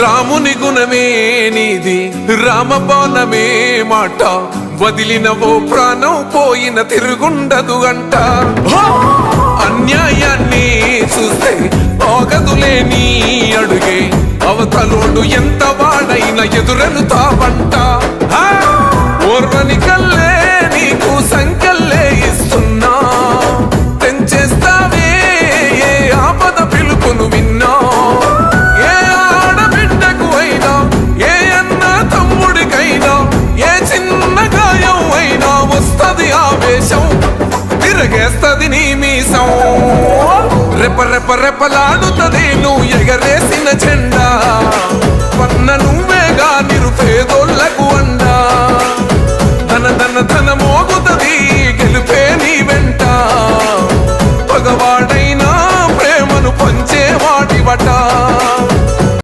రాముని గుణమే నీది రామబాణమే మాట వదిలిన ఓ ప్రాణం పోయిన తిరుగుండదు గంట అన్యాయాన్ని చూస్తే ఆగదులే నీ అడుగే అవతలోడు ఎంత వాడైనా ఎదురెలుతావంట ఓర్వని కల్లే నీకు సంకల్లే ఇస్తున్నా తెంచేస్తావే ఏ ఆపద పిలుపును విన్నా ఏ ఆడబిడ్డకు అయినా ఏ అన్న తమ్ముడికైనా ఏ చిన్న గాయం అయినా వస్తది ఆవేశం తిరగేస్తది నీ మీసం రెప రెప రెపలాడుతది నువ్వు ఎగరేసిన జెండా